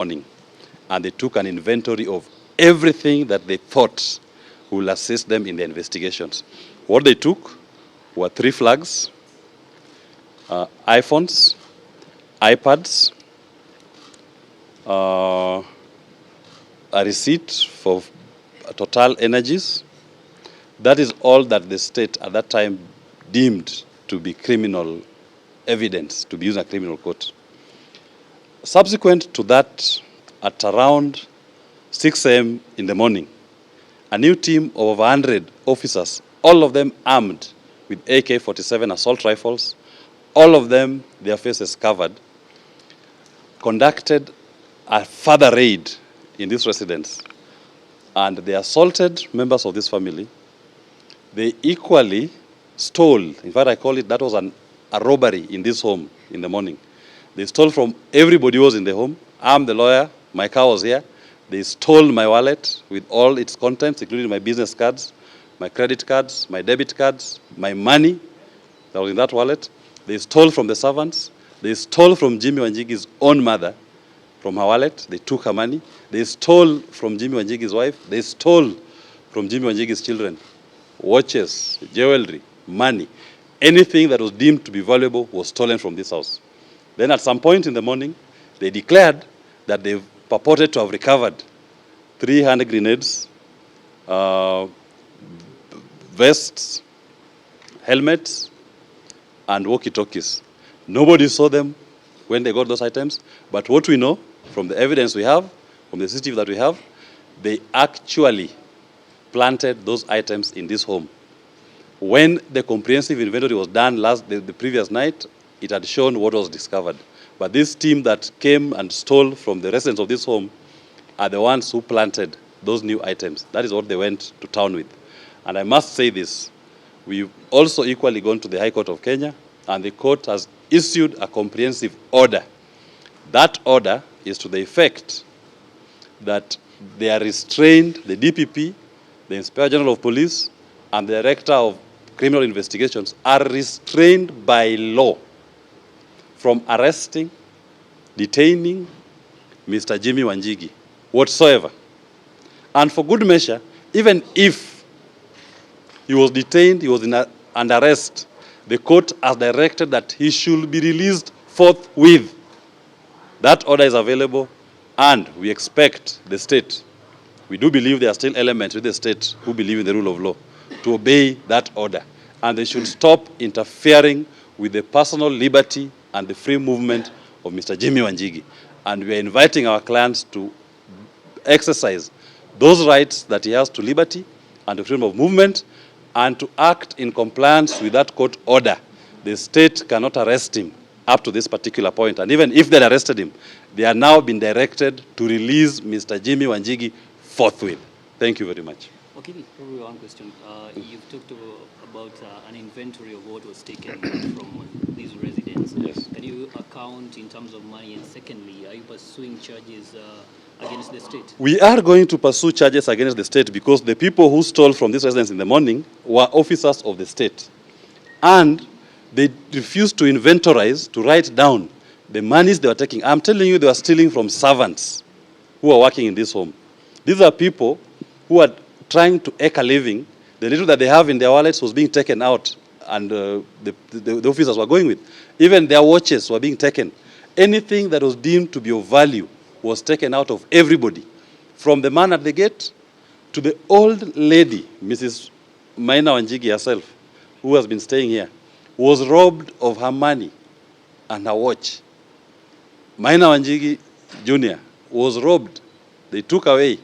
morning, and they took an inventory of everything that they thought will assist them in their investigations. What they took were 3 flags, iPhones, iPads, a receipt for Total Energies. That is all that the state at that time deemed to be criminal evidence, to be used in a criminal court. Subsequent to that, at around 6 a.m. in the morning, a new team of over 100 officers, all of them armed with AK-47 assault rifles, all of them, their faces covered, conducted a further raid in this residence. And they assaulted members of this family. They equally stole, in fact I call it, that was a robbery in this home in the morning. They stole from everybody who was in the home. I'm the lawyer, my car was here. They stole my wallet with all its contents, including my business cards, my credit cards, my debit cards, my money that was in that wallet. They stole from the servants. They stole from Jimi Wanjigi's own mother, from her wallet. They took her money. They stole from Jimi Wanjigi's wife. They stole from Jimi Wanjigi's children. Watches, jewelry, money. Anything that was deemed to be valuable was stolen from this house. Then at some point in the morning, they declared that they purported to have recovered 300 grenades, vests, helmets, and walkie-talkies. Nobody saw them when they got those items, but what we know from the evidence we have, from the CCTV that we have, they actually planted those items in this home. When the comprehensive inventory was done the previous night, it had shown what was discovered. But this team that came and stole from the residents of this home are the ones who planted those new items. That is what they went to town with. And I must say this, we've also equally gone to the High Court of Kenya, and the court has issued a comprehensive order. That order is to the effect that they are restrained, the DPP, the Inspector General of Police, and the Director of Criminal Investigations are restrained by law from arresting, detaining Mr. Jimi Wanjigi whatsoever. And for good measure, even if he was detained, he was under arrest, the court has directed that he should be released forthwith. That order is available, and we expect the state, we do believe there are still elements with the state who believe in the rule of law, to obey that order. And they should stop interfering with the personal liberty and the free movement of Mr. Jimi Wanjigi. And we are inviting our clients to exercise those rights that he has to liberty and to freedom of movement, and to act in compliance with that court order. The state cannot arrest him up to this particular point. And even if they arrested him, they are now been directed to release Mr. Jimi Wanjigi forthwith. Thank you very much. Okay, probably one question. You've talked about an inventory of what was taken from these residents. Yes. Can you account in terms of money? And secondly, are you pursuing charges against the state? We are going to pursue charges against the state because the people who stole from these residents in the morning were officers of the state. And they refused to inventorize, to write down the monies they were taking. I'm telling you, they were stealing from servants who are working in this home. These are people who are trying to eke a living. The little that they have in their wallets was being taken out, and the officers were going with. Even their watches were being taken. Anything that was deemed to be of value was taken out of everybody, from the man at the gate to the old lady, Mrs. Maina Wanjigi herself, who has been staying here, was robbed of her money and her watch. Maina Wanjigi Jr. was robbed. They took away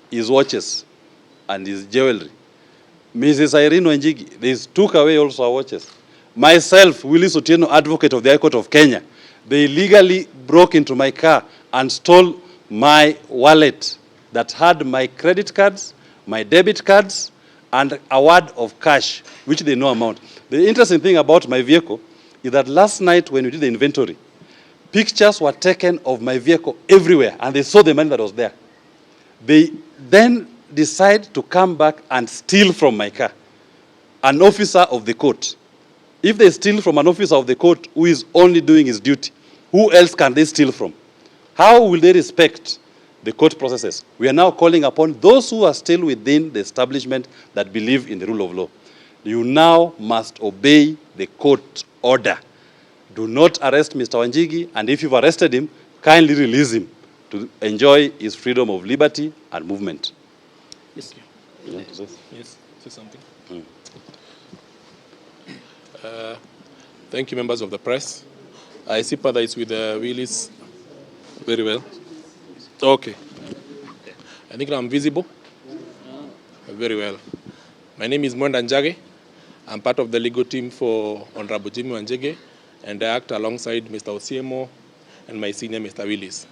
his watches and his jewelry. Mrs. Irene Wanjigi, they took away also her watches. Myself, Willis Otieno, advocate of the High Court of Kenya, they illegally broke into my car and stole my wallet that had my credit cards, my debit cards, and a wad of cash, which they know amount. The interesting thing about my vehicle is that last night when we did the inventory, pictures were taken of my vehicle everywhere, and they saw the money that was there. They then decide to come back and steal from my car, an officer of the court. If they steal from an officer of the court who is only doing his duty, who else can they steal from? How will they respect the court processes? We are now calling upon those who are still within the establishment that believe in the rule of law. You now must obey the court order. Do not arrest Mr. Wanjigi, and if you've arrested him, kindly release him to enjoy his freedom of liberty and movement. Yes. Yes, say something. Thank you, members of the press. I sympathize with Willis very well. Okay. I think I'm visible. Very well. My name is Wanjigi. I'm part of the legal team for Honorable Jimi Wanjigi, and I act alongside Mr. Osiemo and my senior, Mr. Willis.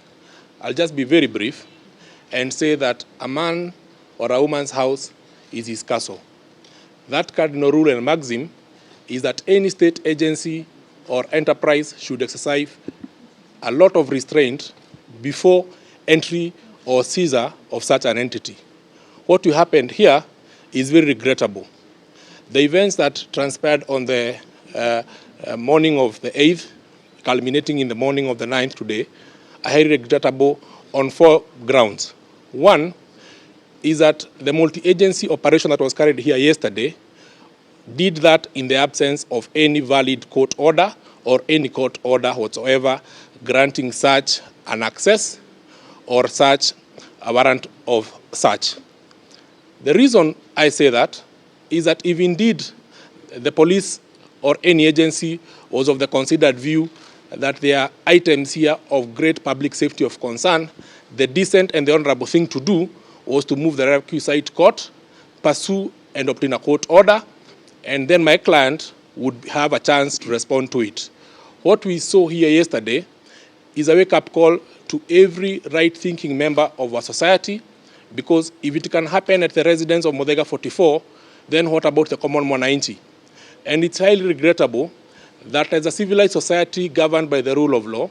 I'll just be very brief and say that a man or a woman's house is his castle. That cardinal rule and maxim is that any state agency or enterprise should exercise a lot of restraint before entry or seizure of such an entity. What happened here is very regrettable. The events that transpired on the morning of the 8th, culminating in the morning of the 9th today, are highly regrettable on 4 grounds. One is that the multi-agency operation that was carried here yesterday did that in the absence of any valid court order or any court order whatsoever granting such an access or such a warrant of search. The reason I say that is that if indeed the police or any agency was of the considered view that there are items here of great public safety of concern, the decent and the honorable thing to do was to move the requisite court, pursue and obtain a court order, and then my client would have a chance to respond to it. What we saw here yesterday is a wake-up call to every right-thinking member of our society, because if it can happen at the residence of Muthaiga 44, then what about the common mwananchi? And it's highly regrettable that as a civilized society governed by the rule of law,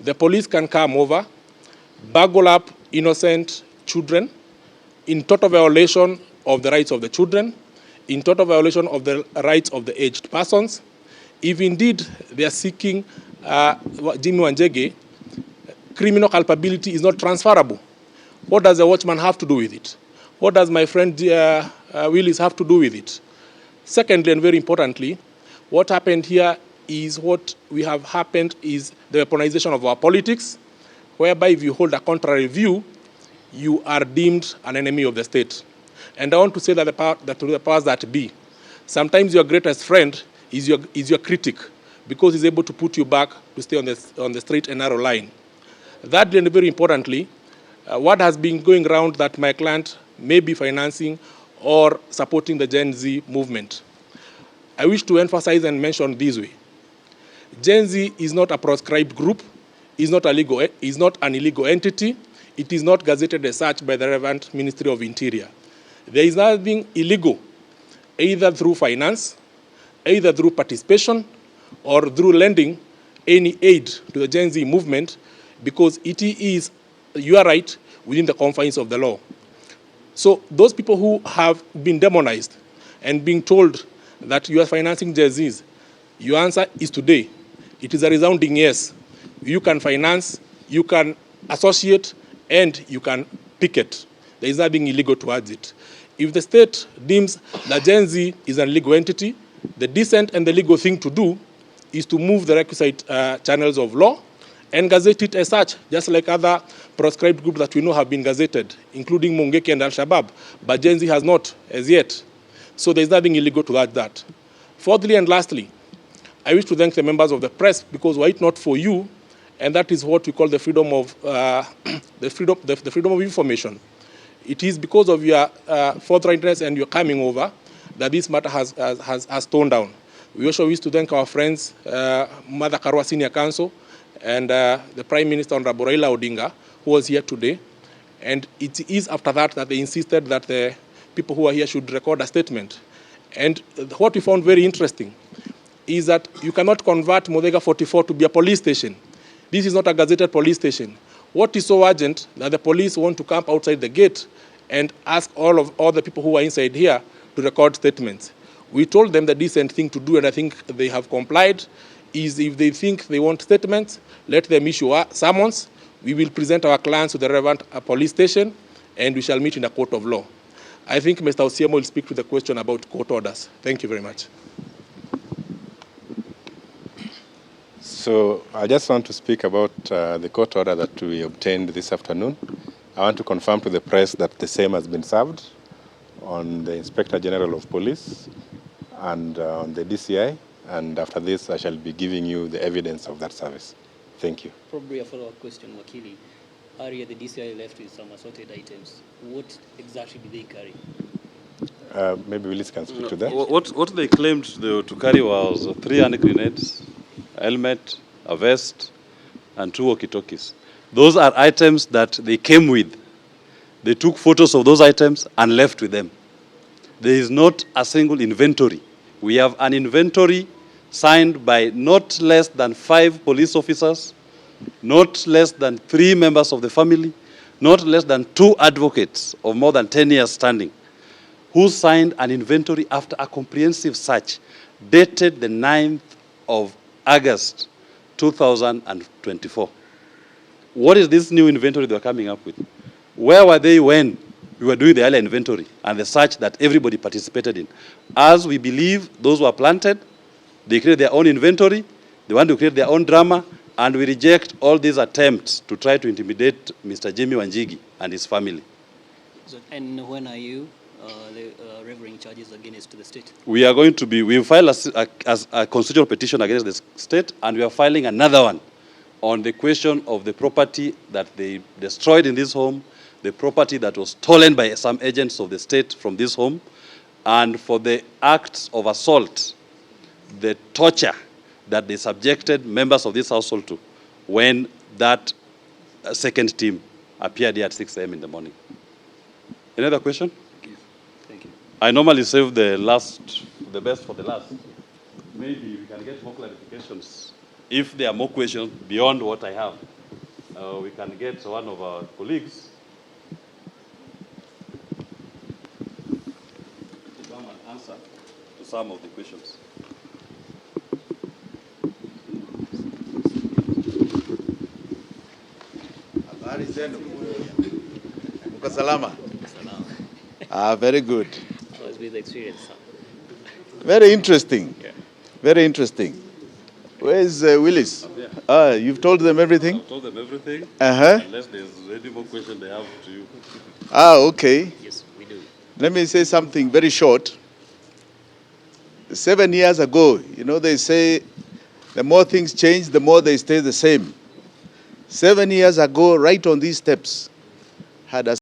the police can come over, burgle up innocent children in total violation of the rights of the children, in total violation of the rights of the aged persons. If indeed they are seeking Jimi Wanjigi, criminal culpability is not transferable. What does the watchman have to do with it? What does my friend Willis have to do with it? Secondly, and very importantly, what happened here is what we have happened is the weaponization of our politics, whereby if you hold a contrary view, you are deemed an enemy of the state. And I want to say that to the powers that be, sometimes your greatest friend is your critic, because he's able to put you back to stay on the straight and narrow line. Thirdly, and very importantly, what has been going around that my client may be financing or supporting the Gen Z movement. I wish to emphasize and mention this way. Gen Z is not a proscribed group, is not an illegal entity, it is not gazetted as such by the relevant Ministry of Interior. There is nothing illegal, either through finance, either through participation, or through lending any aid to the Gen Z movement, because it is your right within the confines of the law. So those people who have been demonized and being told that you are financing Gen Zs, your answer is today. It is a resounding yes. You can finance, you can associate, and you can picket. There is nothing illegal towards it. If the state deems that Gen Z is an illegal entity, the decent and the legal thing to do is to move the requisite channels of law and gazette it as such, just like other proscribed groups that we know have been gazetted, including Mungeki and Al-Shabaab, but Gen Z has not as yet. So there is nothing illegal to that. Fourthly and lastly, I wish to thank the members of the press, because were it not for you, and that is what we call the freedom of the freedom of information. It is because of your forthrightness and your coming over that this matter has toned down. We also wish to thank our friends, Mother Karua Senior Council, and the Prime Minister, Honorable Raila Odinga, who was here today. And it is after that that they insisted that the people who are here should record a statement. And what we found very interesting is that you cannot convert Muthaiga 44 to be a police station. This is not a gazetted police station. What is so urgent that the police want to camp outside the gate and ask all the people who are inside here to record statements? We told them the decent thing to do, and I think they have complied, is if they think they want statements, let them issue summons. we will present our clients to the relevant police station, and we shall meet in a court of law. I think Mr. Osiemo will speak to the question about court orders. Thank you very much. So I just want to speak about the court order that we obtained this afternoon. I want to confirm to the press that the same has been served on the Inspector General of Police and on the DCI, and after this I shall be giving you the evidence of that service. Thank you. Probably a follow-up question, Wakili. Earlier, the DCI left with some assorted items. What exactly did they carry? Maybe Willis can speak to that. What they claimed to carry was 3 hand grenades, a helmet, a vest, and 2 walkie-talkies. Those are items that they came with. They took photos of those items and left with them. There is not a single inventory. We have an inventory signed by not less than 5 police officers, not less than 3 members of the family, not less than 2 advocates of more than 10 years standing, who signed an inventory after a comprehensive search dated the 9th of August 2024. What is this new inventory they're coming up with? Where were they when we were doing the earlier inventory and the search that everybody participated in? As we believe those were planted, they created their own inventory, they want to create their own drama, and we reject all these attempts to try to intimidate Mr. Jimi Wanjigi and his family. And when are you reviewing charges against the state? We are going to be, we filed a constitutional petition against the state, and we are filing another one on the question of the property that they destroyed in this home, the property that was stolen by some agents of the state from this home, and for the acts of assault, the torture that they subjected members of this household to when that second team appeared here at 6 a.m. in the morning. Any other question? Thank you. I normally save the best for the last. Maybe we can get more clarifications. If there are more questions beyond what I have, we can get one of our colleagues to come and answer to some of the questions. Habari zenu? Mko salama? Very good. Must be the experience, sir. Very interesting. Yeah. Very interesting. Where's Willis? You've told them everything? I've told them everything, Uh-huh. unless there's any more question they have to you. Okay. Yes, we do. Let me say something very short. 7 years ago, you know, they say the more things change, the more they stay the same. 7 years ago, right on these steps, had a